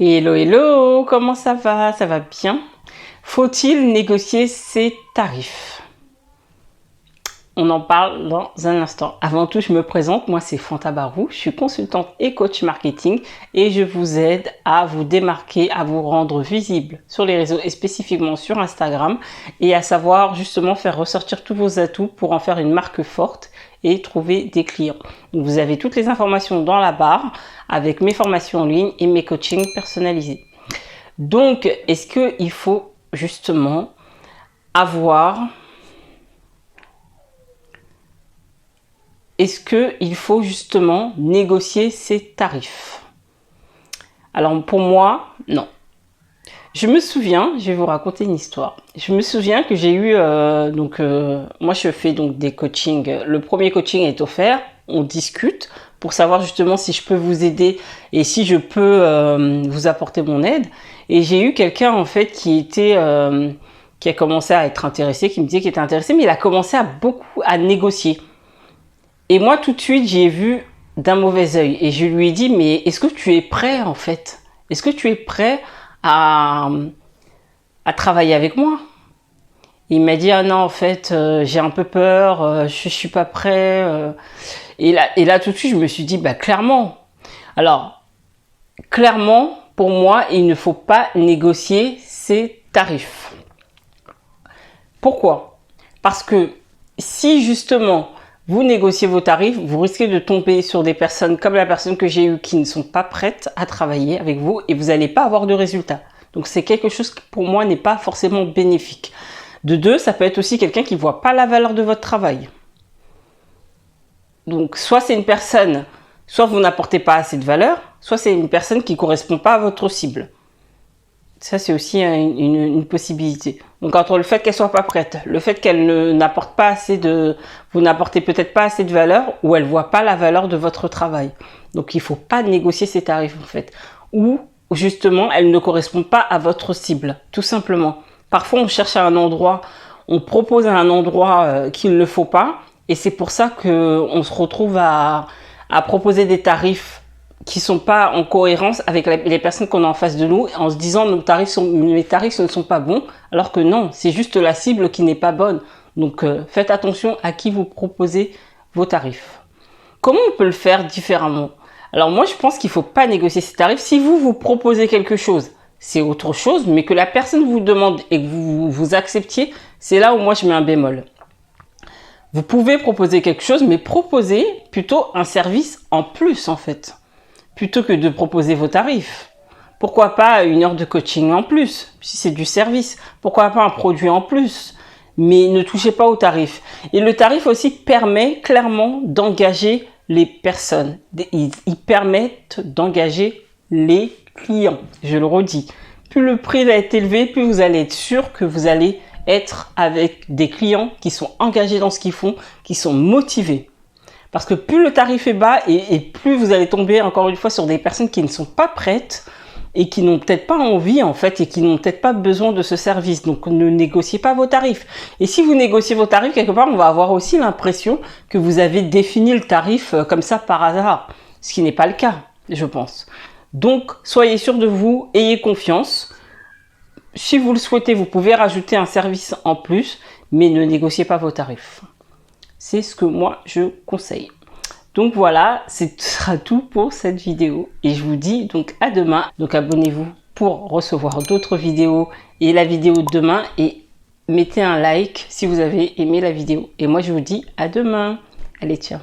Hello, hello, comment ça va? Ça va bien? Faut-il négocier ses tarifs? On en parle dans un instant. Avant tout, je me présente, moi c'est Fanta Barou, je suis consultante et coach marketing et je vous aide à vous démarquer, à vous rendre visible sur les réseaux et spécifiquement sur Instagram et à savoir justement faire ressortir tous vos atouts pour en faire une marque forte et trouver des clients. Donc, vous avez toutes les informations dans la barre avec mes formations en ligne et mes coachings personnalisés. Donc, est-ce qu'il faut justement avoir... Est-ce qu'il faut justement négocier ses tarifs? Alors pour moi, non. Je me souviens, je vais vous raconter une histoire. Je me souviens que j'ai eu, moi je fais donc des coachings. Le premier coaching est offert, on discute pour savoir justement si je peux vous aider et si je peux vous apporter mon aide. Et j'ai eu quelqu'un en fait qui a commencé à être intéressé, qui me disait qu'il était intéressé, mais il a commencé à négocier. Et moi, tout de suite, j'ai vu d'un mauvais œil. Et je lui ai dit, mais est-ce que tu es prêt, en fait? Est-ce que tu es prêt à travailler avec moi? Il m'a dit, ah non, en fait, j'ai un peu peur, je suis pas prêt. Et là, tout de suite, je me suis dit, bah, clairement. Alors, clairement, pour moi, il ne faut pas négocier ses tarifs. Pourquoi? Parce que si, justement, vous négociez vos tarifs, vous risquez de tomber sur des personnes comme la personne que j'ai eue qui ne sont pas prêtes à travailler avec vous et vous n'allez pas avoir de résultats. Donc c'est quelque chose qui pour moi n'est pas forcément bénéfique. De deux, ça peut être aussi quelqu'un qui ne voit pas la valeur de votre travail. Donc soit c'est une personne, soit vous n'apportez pas assez de valeur, soit c'est une personne qui ne correspond pas à votre cible. Ça, c'est aussi une possibilité. Donc, entre le fait qu'elle soit pas prête, le fait qu'elle n'apporte pas assez de... Vous n'apportez peut-être pas assez de valeur ou elle voit pas la valeur de votre travail. Donc, il faut pas négocier ses tarifs, en fait. Ou, justement, elle ne correspond pas à votre cible, tout simplement. Parfois, on cherche à un endroit, on propose à un endroit qu'il ne faut pas. Et c'est pour ça qu'on se retrouve à proposer des tarifs qui sont pas en cohérence avec les personnes qu'on a en face de nous en se disant mes tarifs ne sont pas bons, alors que non, c'est juste la cible qui n'est pas bonne. Donc faites attention à qui vous proposez vos tarifs. Comment on peut le faire différemment? Alors moi je pense qu'il faut pas négocier ces tarifs. Si vous proposez quelque chose, c'est autre chose, mais que la personne vous demande et que vous acceptiez, c'est là où moi je mets un bémol. Vous pouvez proposer quelque chose, mais proposez plutôt un service en plus en fait. Plutôt que de proposer vos tarifs. Pourquoi pas une heure de coaching en plus, si c'est du service? Pourquoi pas un produit en plus? Mais ne touchez pas au tarif. Et le tarif aussi permet clairement d'engager les personnes. Ils permettent d'engager les clients. Je le redis. Plus le prix va être élevé, plus vous allez être sûr que vous allez être avec des clients qui sont engagés dans ce qu'ils font, qui sont motivés. Parce que plus le tarif est bas et plus vous allez tomber encore une fois sur des personnes qui ne sont pas prêtes et qui n'ont peut-être pas envie en fait et qui n'ont peut-être pas besoin de ce service. Donc ne négociez pas vos tarifs. Et si vous négociez vos tarifs, quelque part on va avoir aussi l'impression que vous avez défini le tarif comme ça par hasard. Ce qui n'est pas le cas, je pense. Donc soyez sûr de vous, ayez confiance. Si vous le souhaitez, vous pouvez rajouter un service en plus, mais ne négociez pas vos tarifs. C'est ce que moi je conseille. Donc voilà, ce sera tout pour cette vidéo. Et je vous dis donc à demain. Donc abonnez-vous pour recevoir d'autres vidéos et la vidéo de demain. Et mettez un like si vous avez aimé la vidéo. Et moi je vous dis à demain. Allez, ciao.